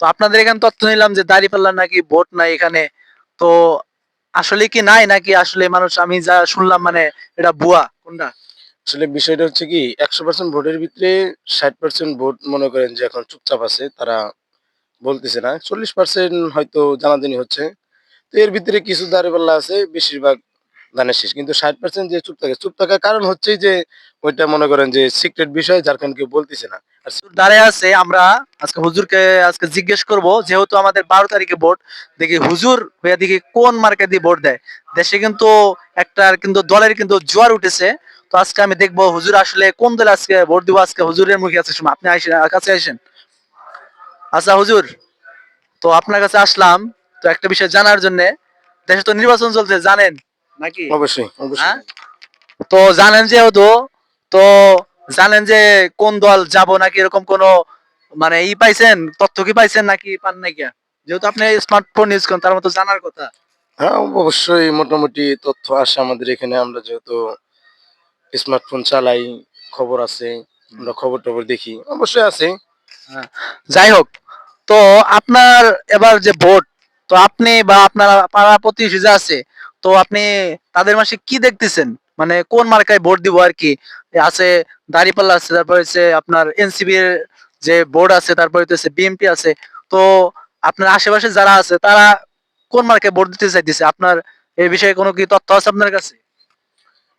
তো আপনাদের এখানে তথ্য নিলাম যে দাঁড়িপাল্লার নাকি ভোট নাই এখানে। তো আসলে কি নাই নাকি আসলে মানুষ, আমি যা শুনলাম মানে এটা ভুয়া কোনটা? আসলে বিষয়টা হচ্ছে কি ১০০% ভোটের ভিতরে ৬০% ভোট মনে করেন যে এখন চুপচাপ আছে। তারা বলতেছে না। ৪০% হয়তো জানাজানি হচ্ছে। তো এর ভিতরে কিছু দাঁড়িপাল্লা আছে, বেশিরভাগ ধানের শীষ। কিন্তু ৬০% যে চুপ থাকে, চুপ থাকার কারণ হচ্ছেই যে ওইটা মনে করেন যে সিক্রেট বিষয় যার কারণে কেউ বলতেছে না। আর হুজুর দাঁড়ায় আছে, আমরা আজকে হুজুরকে আজকে জিজ্ঞেস করব, যেহেতু আমাদের 12 তারিখে ভোট, দেখি হুজুর হইয়া দেখি কোন মার্কা দিয়ে ভোট দেয়। দেশে কিন্তু একটা কিন্তু দলের কিন্তু জোয়ার উঠেছে। তো আজকে আমি দেখবো হুজুর আসলে কোন দলে আজকে ভোট দিব। আজকে হুজুরের মুখে আছে শুনুন, আপনি আসেন, কাছে আসেন। আচ্ছা হুজুর, তো আপনার কাছে আসলাম তো একটা বিষয় জানার জন্য। দেশে তো নির্বাচন চলছে জানেন নাকি? অবশ্যই, অবশ্যই হ্যাঁ, জানি। তো জানেন যেহেতু, তো জানেন যে কোন দল যাব নাকি এরকম কোন মানে পাইছেন, তথ্য কি পাইছেন নাকি পান নাই কিয়া? যেহেতু আপনি স্মার্টফোন ইউজ করেন তার মতো জানার কথা। হ্যাঁ, অবশ্যই মোটামুটি তথ্য আসে আমাদের এখানে। আমরা যেহেতু স্মার্টফোন চালাই, খবর আছে। আমরা খবর-টবর দেখি। অবশ্যই আছে। হ্যাঁ। যাই হোক, তো আপনার এবার যে ভোট, তো আপনি বা আপনার পাড়া প্রতিবেশী যে আছে, তো আপনি তাদের মাসে কি দেখতেছেন? মানে কোন মার্কায় ভোট দিব আর কি? আছে দাঁড়িপাল্লা আছে, তারপর হচ্ছে আপনার এনসিবি এর যে বোর্ড আছে, তারপর হচ্ছে বিএনপি আছে। তো আপনার আশেপাশে যারা আছে তারা কোন মার্কায় ভোট দিতে চাইতেছে? আপনার এই বিষয়ে কোনো কি তথ্য আছে আপনার কাছে?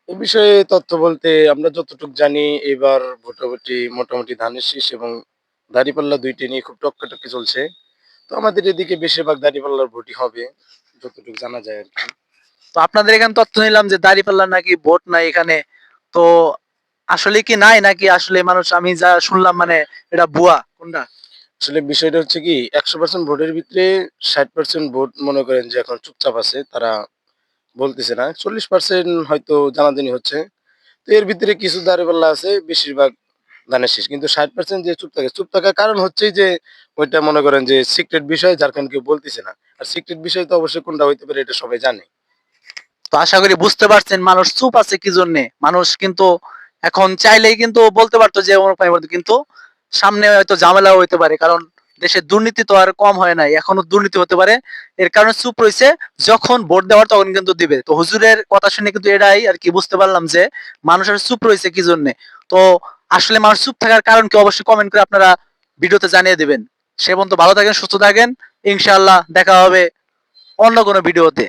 এ বিষয়ে তথ্য বলতে আমরা যতটুকু জানি এবার ভোটাভুটি মোটামুটি ধানের শীষ এবং দাঁড়িপাল্লা ২ টি নিয়ে খুব টক্কাটক্কি চলছে। তো আমাদের এদিকে বেশিরভাগ দাঁড়িপাল্লার ভোটই হবে। যতটুকু জানা যায় আরকি। তো আপনাদের এখানে তথ্য নিলাম যে দাঁড়িপাল্লার নাকি ভোট নাই এখানে। তো আসলে কি নাই নাকি আসলে মানুষ, আমি যা শুনলাম মানে এটা ভুয়া কোনটা? আসলে বিষয়টা হচ্ছে কি ১০০% ভোটের ভিতরে ৬০% ভোট মনে করেন যে এখন চুপচাপ আছে। তারা বলতেছে না। ৪০% হয়তো জানাজানি হচ্ছে। তো এর ভিতরে কিছু দাঁড়িপাল্লা আছে, বেশিরভাগ ধানের শীষ। কিন্তু ৬০% যে চুপ থাকে, চুপ থাকার কারণ হচ্ছেই যে ওইটা মনে করেন যে সিক্রেট বিষয় যার কারণে কেউ বলতেছে না। আর সিক্রেট বিষয় তো অবশ্যই কোনটা হইতে পারে এটা সবাই জানে। তো আশা করি বুঝতে পারছেন মানুষ চুপ আছে কি জন্যে। মানুষ কিন্তু এখন চাইলেই কিন্তু বলতে পারতো যে অমুক ভাই বলতো, কিন্তু সামনে হয়তো ঝামেলাও হইতে পারে, কারণ দেশে দুর্নীতি তো আর কম হয় নাই, এখনো দুর্নীতি হতে পারে। এর কারণে চুপ রয়েছে, যখন ভোট দেওয়ার তখন কিন্তু দিবে। তো হুজুরের কথা শুনে কিন্তু এটাই আর কি বুঝতে পারলাম যে মানুষের চুপ রয়েছে কি জন্যে। তো আসলে মানুষ চুপ থাকার কারণ কি অবশ্যই কমেন্ট করে আপনারা ভিডিওতে জানিয়ে দিবেন। সে পর্যন্ত ভালো থাকেন, সুস্থ থাকেন। ইনশাআল্লাহ দেখা হবে অন্য কোনো ভিডিওতে।